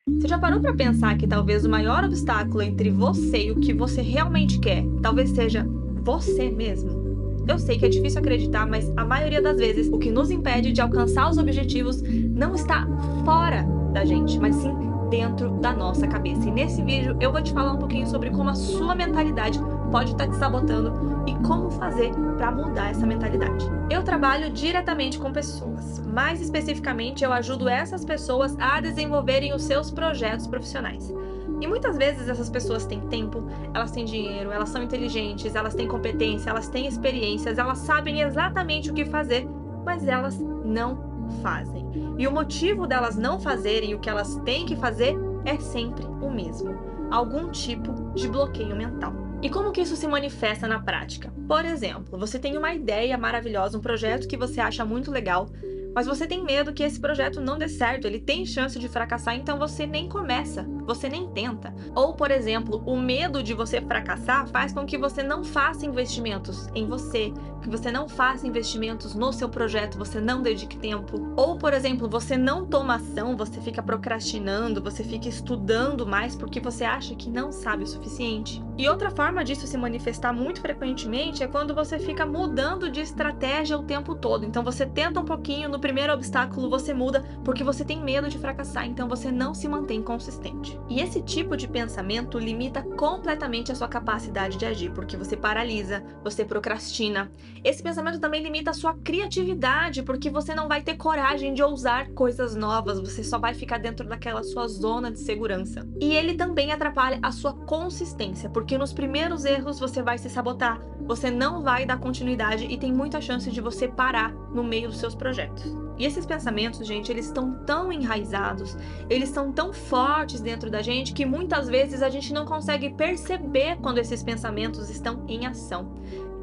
Você já parou para pensar que talvez o maior obstáculo entre você e o que você realmente quer, talvez seja você mesmo? Eu sei que é difícil acreditar, mas a maioria das vezes o que nos impede de alcançar os objetivos não está fora da gente, mas sim dentro da nossa cabeça. E nesse vídeo eu vou te falar um pouquinho sobre como a sua mentalidade pode estar te sabotando e como fazer para mudar essa mentalidade. Eu trabalho diretamente com pessoas. Mais especificamente, eu ajudo essas pessoas a desenvolverem os seus projetos profissionais. E muitas vezes essas pessoas têm tempo, elas têm dinheiro, elas são inteligentes, elas têm competência, elas têm experiências, elas sabem exatamente o que fazer, mas elas não fazem. E o motivo delas não fazerem o que elas têm que fazer é sempre o mesmo: algum tipo de bloqueio mental. E como que isso se manifesta na prática? Por exemplo, você tem uma ideia maravilhosa, um projeto que você acha muito legal, mas você tem medo que esse projeto não dê certo, ele tem chance de fracassar, então você nem começa, você nem tenta. Ou, por exemplo, o medo de você fracassar faz com que você não faça investimentos em você, que você não faça investimentos no seu projeto, você não dedique tempo. Ou, por exemplo, você não toma ação, você fica procrastinando, você fica estudando mais porque você acha que não sabe o suficiente. E outra forma disso se manifestar muito frequentemente é quando você fica mudando de estratégia o tempo todo. Então você tenta um pouquinho, no primeiro obstáculo você muda porque você tem medo de fracassar, então você não se mantém consistente. E esse tipo de pensamento limita completamente a sua capacidade de agir, porque você paralisa, você procrastina. Esse pensamento também limita a sua criatividade, porque você não vai ter coragem de ousar coisas novas, você só vai ficar dentro daquela sua zona de segurança. E ele também atrapalha a sua consistência, porque nos primeiros erros você vai se sabotar, você não vai dar continuidade e tem muita chance de você parar no meio dos seus projetos. E esses pensamentos, gente, eles estão tão enraizados, eles são tão fortes dentro da gente que muitas vezes a gente não consegue perceber quando esses pensamentos estão em ação.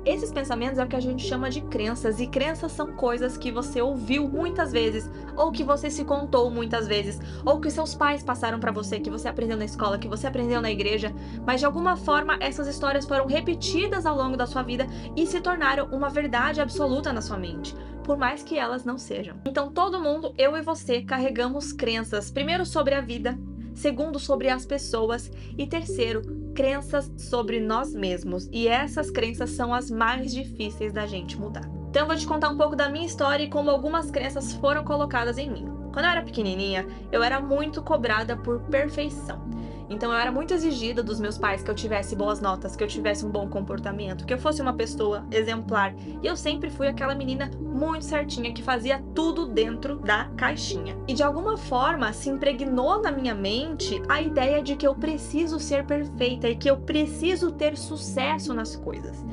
Esses pensamentos é o que a gente chama de crenças, e crenças são coisas que você ouviu muitas vezes, ou que você se contou muitas vezes, ou que seus pais passaram para você, que você aprendeu na escola, que você aprendeu na igreja, mas de alguma forma essas histórias foram repetidas ao longo da sua vida e se tornaram uma verdade absoluta na sua mente, por mais que elas não sejam. Então todo mundo, eu e você, carregamos crenças, primeiro sobre a vida, segundo sobre as pessoas e terceiro, crenças sobre nós mesmos, e essas crenças são as mais difíceis da gente mudar. Então eu vou te contar um pouco da minha história e como algumas crenças foram colocadas em mim. Quando eu era pequenininha, eu era muito cobrada por perfeição. Então eu era muito exigida dos meus pais que eu tivesse boas notas, que eu tivesse um bom comportamento, que eu fosse uma pessoa exemplar. E eu sempre fui aquela menina muito certinha que fazia tudo dentro da caixinha. E de alguma forma se impregnou na minha mente a ideia de que eu preciso ser perfeita e que eu preciso ter sucesso nas coisas.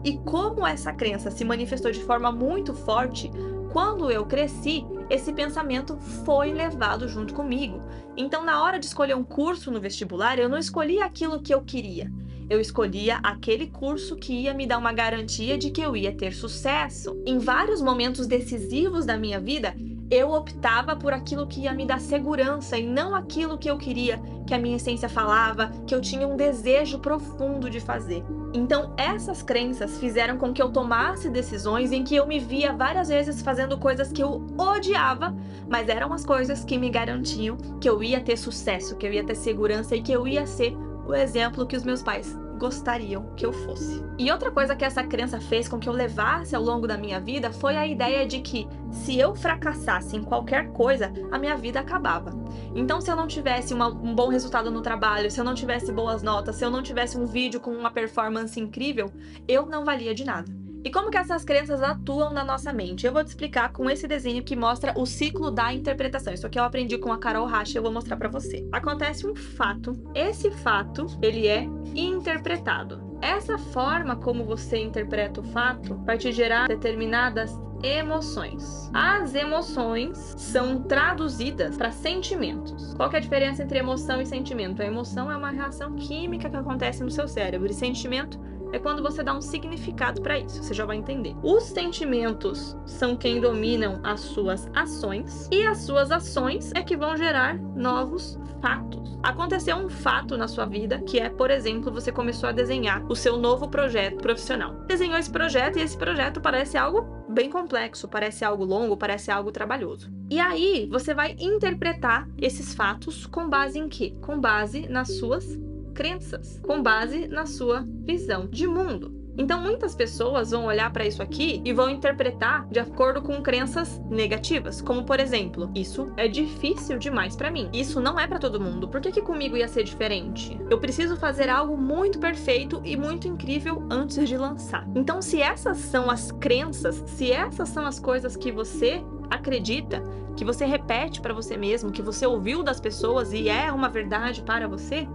E como essa crença se manifestou de forma muito forte, quando eu cresci, esse pensamento foi levado junto comigo. Então, na hora de escolher um curso no vestibular, eu não escolhia aquilo que eu queria. Eu escolhia aquele curso que ia me dar uma garantia de que eu ia ter sucesso. Em vários momentos decisivos da minha vida, eu optava por aquilo que ia me dar segurança e não aquilo que eu queria, que a minha essência falava, que eu tinha um desejo profundo de fazer. Então, essas crenças fizeram com que eu tomasse decisões em que eu me via várias vezes fazendo coisas que eu odiava, mas eram as coisas que me garantiam que eu ia ter sucesso, que eu ia ter segurança e que eu ia ser o exemplo que os meus pais gostariam que eu fosse. E outra coisa que essa crença fez com que eu levasse ao longo da minha vida foi a ideia de que se eu fracassasse em qualquer coisa, a minha vida acabava. Então, se eu não tivesse um bom resultado no trabalho, se eu não tivesse boas notas, se eu não tivesse um vídeo com uma performance incrível, eu não valia de nada. E como que essas crenças atuam na nossa mente? Eu vou te explicar com esse desenho que mostra o ciclo da interpretação. Isso aqui eu aprendi com a Carol Racha e eu vou mostrar pra você. Acontece um fato, esse fato, ele é interpretado. Essa forma como você interpreta o fato vai te gerar determinadas emoções. As emoções são traduzidas para sentimentos. Qual que é a diferença entre emoção e sentimento? A emoção é uma reação química que acontece no seu cérebro, e sentimento é quando você dá um significado para isso, você já vai entender. Os sentimentos são quem dominam as suas ações, e as suas ações é que vão gerar novos fatos. Aconteceu um fato na sua vida, que é, por exemplo, você começou a desenhar o seu novo projeto profissional. Desenhou esse projeto e esse projeto parece algo bem complexo, parece algo longo, parece algo trabalhoso. E aí, você vai interpretar esses fatos com base em quê? Com base nas suas crenças, com base na sua visão de mundo. Então, muitas pessoas vão olhar para isso aqui e vão interpretar de acordo com crenças negativas, como por exemplo, isso é difícil demais para mim, isso não é para todo mundo, por que comigo ia ser diferente? Eu preciso fazer algo muito perfeito e muito incrível antes de lançar. Então, se essas são as crenças, se essas são as coisas que você acredita, que você repete para você mesmo, que você ouviu das pessoas e é uma verdade para você,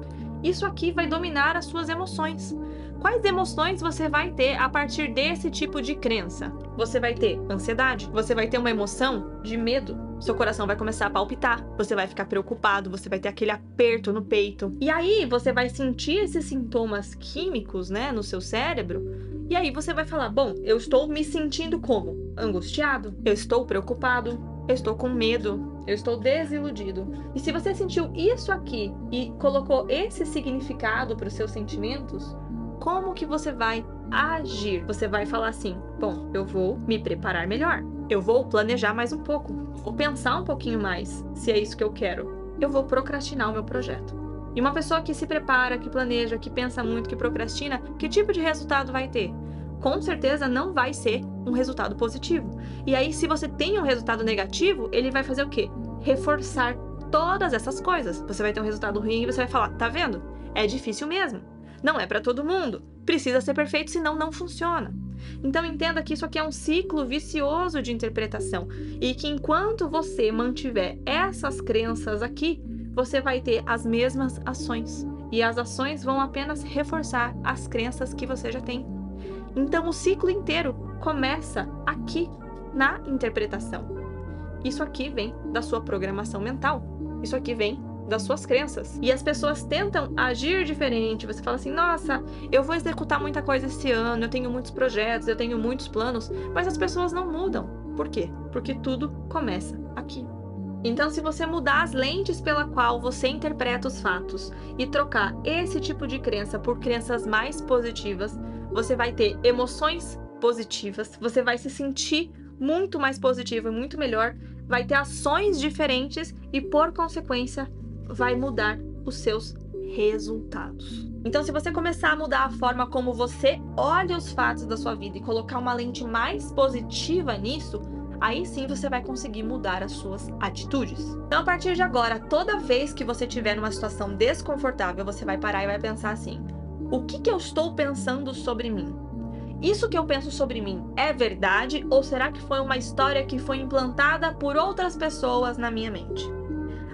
isso aqui vai dominar as suas emoções. Quais emoções você vai ter a partir desse tipo de crença? Você vai ter ansiedade, você vai ter uma emoção de medo, seu coração vai começar a palpitar, você vai ficar preocupado, você vai ter aquele aperto no peito. E aí você vai sentir esses sintomas químicos, né, no seu cérebro, e aí você vai falar, bom, eu estou me sentindo como? Angustiado, eu estou preocupado, eu estou com medo, eu estou desiludido. E se você sentiu isso aqui e colocou esse significado para os seus sentimentos, como que você vai agir? Você vai falar assim, bom, eu vou me preparar melhor, eu vou planejar mais um pouco, vou pensar um pouquinho mais, se é isso que eu quero, eu vou procrastinar o meu projeto. E uma pessoa que se prepara, que planeja, que pensa muito, que procrastina, que tipo de resultado vai ter? Com certeza não vai ser um resultado positivo. E aí, se você tem um resultado negativo, ele vai fazer o quê? Reforçar todas essas coisas. Você vai ter um resultado ruim e você vai falar, tá vendo? É difícil mesmo. Não é para todo mundo. Precisa ser perfeito, senão não funciona. Então entenda que isso aqui é um ciclo vicioso de interpretação e que enquanto você mantiver essas crenças aqui, você vai ter as mesmas ações. E as ações vão apenas reforçar as crenças que você já tem. Então o ciclo inteiro começa aqui, na interpretação. Isso aqui vem da sua programação mental. Isso aqui vem das suas crenças. E as pessoas tentam agir diferente. Você fala assim, nossa, eu vou executar muita coisa esse ano, eu tenho muitos projetos, eu tenho muitos planos, mas as pessoas não mudam. Por quê? Porque tudo começa aqui. Então, se você mudar as lentes pela qual você interpreta os fatos e trocar esse tipo de crença por crenças mais positivas, você vai ter emoções positivas, você vai se sentir muito mais positivo e muito melhor, vai ter ações diferentes e, por consequência, vai mudar os seus resultados. Então, se você começar a mudar a forma como você olha os fatos da sua vida e colocar uma lente mais positiva nisso, aí sim você vai conseguir mudar as suas atitudes. Então, a partir de agora, toda vez que você estiver numa situação desconfortável, você vai parar e vai pensar assim, o que eu estou pensando sobre mim? Isso que eu penso sobre mim é verdade ou será que foi uma história que foi implantada por outras pessoas na minha mente?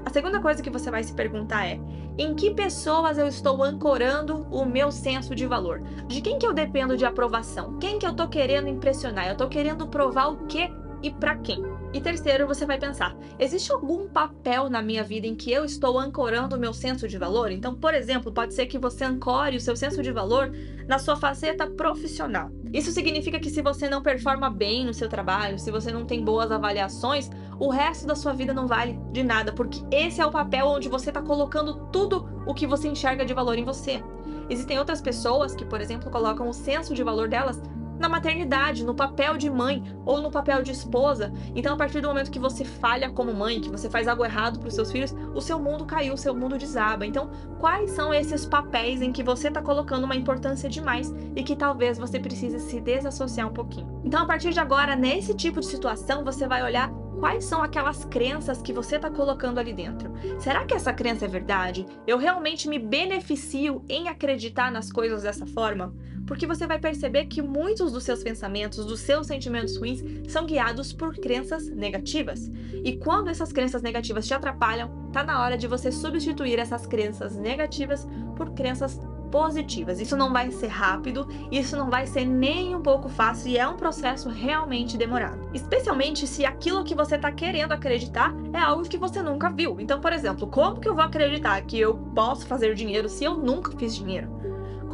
A segunda coisa que você vai se perguntar é, em que pessoas eu estou ancorando o meu senso de valor? De quem que eu dependo de aprovação? Quem que eu tô querendo impressionar? Eu tô querendo provar o quê e pra quem? E terceiro, você vai pensar, existe algum papel na minha vida em que eu estou ancorando o meu senso de valor? Então, por exemplo, pode ser que você ancore o seu senso de valor na sua faceta profissional. Isso significa que se você não performa bem no seu trabalho, se você não tem boas avaliações, o resto da sua vida não vale de nada, porque esse é o papel onde você está colocando tudo o que você enxerga de valor em você. Existem outras pessoas que, por exemplo, colocam o senso de valor delas na maternidade, no papel de mãe ou no papel de esposa. Então, a partir do momento que você falha como mãe, que você faz algo errado para os seus filhos, o seu mundo caiu, o seu mundo desaba. Então, quais são esses papéis em que você está colocando uma importância demais e que talvez você precise se desassociar um pouquinho? Então, a partir de agora, nesse tipo de situação, você vai olhar quais são aquelas crenças que você está colocando ali dentro. Será que essa crença é verdade? Eu realmente me beneficio em acreditar nas coisas dessa forma? Porque você vai perceber que muitos dos seus pensamentos, dos seus sentimentos ruins, são guiados por crenças negativas. E quando essas crenças negativas te atrapalham, tá na hora de você substituir essas crenças negativas por crenças positivas. Isso não vai ser rápido, isso não vai ser nem um pouco fácil e é um processo realmente demorado. Especialmente se aquilo que você está querendo acreditar é algo que você nunca viu. Então, por exemplo, como que eu vou acreditar que eu posso fazer dinheiro se eu nunca fiz dinheiro?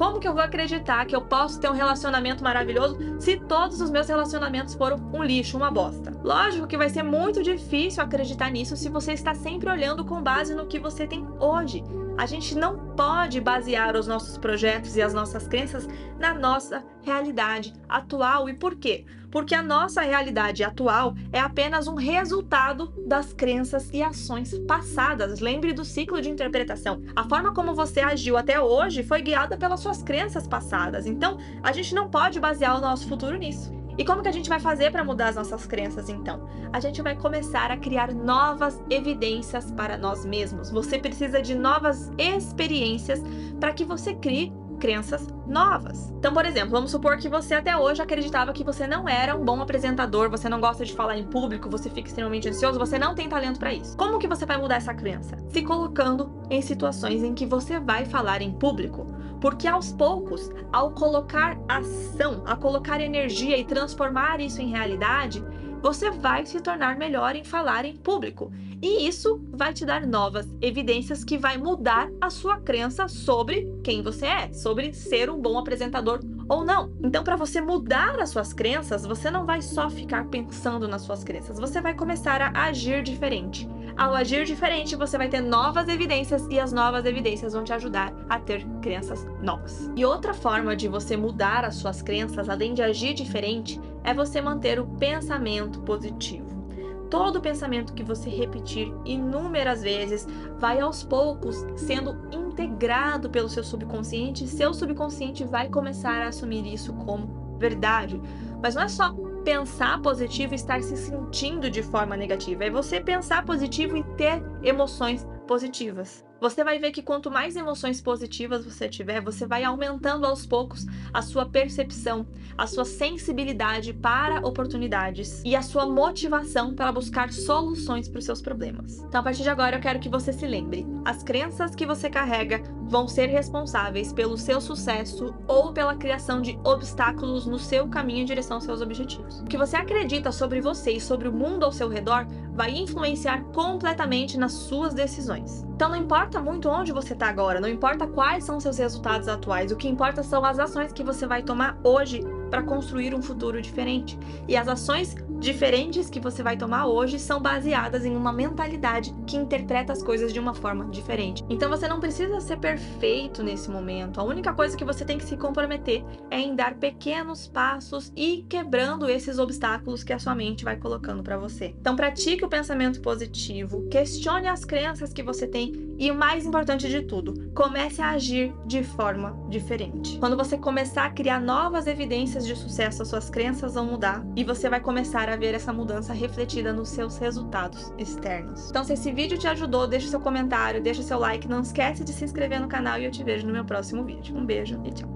Como que eu vou acreditar que eu posso ter um relacionamento maravilhoso se todos os meus relacionamentos foram um lixo, uma bosta? Lógico que vai ser muito difícil acreditar nisso se você está sempre olhando com base no que você tem hoje. A gente não pode basear os nossos projetos e as nossas crenças na nossa realidade atual. E por quê? Porque a nossa realidade atual é apenas um resultado das crenças e ações passadas. Lembre do ciclo de interpretação. A forma como você agiu até hoje foi guiada pelas suas crenças passadas. Então, a gente não pode basear o nosso futuro nisso. E como que a gente vai fazer para mudar as nossas crenças, então? A gente vai começar a criar novas evidências para nós mesmos. Você precisa de novas experiências para que você crie crenças novas. Então, por exemplo, vamos supor que você até hoje acreditava que você não era um bom apresentador, você não gosta de falar em público, você fica extremamente ansioso, você não tem talento para isso. Como que você vai mudar essa crença? Se colocando em situações em que você vai falar em público. Porque aos poucos, ao colocar ação, a colocar energia e transformar isso em realidade, você vai se tornar melhor em falar em público. E isso vai te dar novas evidências que vai mudar a sua crença sobre quem você é, sobre ser um bom apresentador ou não. Então, para você mudar as suas crenças, você não vai só ficar pensando nas suas crenças, você vai começar a agir diferente. Ao agir diferente, você vai ter novas evidências e as novas evidências vão te ajudar a ter crenças novas. E outra forma de você mudar as suas crenças, além de agir diferente, é você manter o pensamento positivo. Todo pensamento que você repetir inúmeras vezes vai aos poucos sendo integrado pelo seu subconsciente e seu subconsciente vai começar a assumir isso como verdade. Mas não é só pensar positivo e estar se sentindo de forma negativa, é você pensar positivo e ter emoções positivas. Você vai ver que quanto mais emoções positivas você tiver, você vai aumentando aos poucos a sua percepção, a sua sensibilidade para oportunidades e a sua motivação para buscar soluções para os seus problemas. Então, a partir de agora, eu quero que você se lembre: as crenças que você carrega vão ser responsáveis pelo seu sucesso ou pela criação de obstáculos no seu caminho em direção aos seus objetivos. O que você acredita sobre você e sobre o mundo ao seu redor vai influenciar completamente nas suas decisões. Então, não importa muito onde você está agora, não importa quais são seus resultados atuais, o que importa são as ações que você vai tomar hoje para construir um futuro diferente. E as ações diferentes que você vai tomar hoje são baseadas em uma mentalidade que interpreta as coisas de uma forma diferente. Então você não precisa ser perfeito nesse momento. A única coisa que você tem que se comprometer é em dar pequenos passos e quebrando esses obstáculos que a sua mente vai colocando para você. Então pratique o pensamento positivo, questione as crenças que você tem e o mais importante de tudo, comece a agir de forma diferente. Quando você começar a criar novas evidências de sucesso, as suas crenças vão mudar e você vai começar a ver essa mudança refletida nos seus resultados externos. Então, se esse vídeo te ajudou, deixa seu comentário, deixa seu like, não esquece de se inscrever no canal e eu te vejo no meu próximo vídeo. Um beijo e tchau!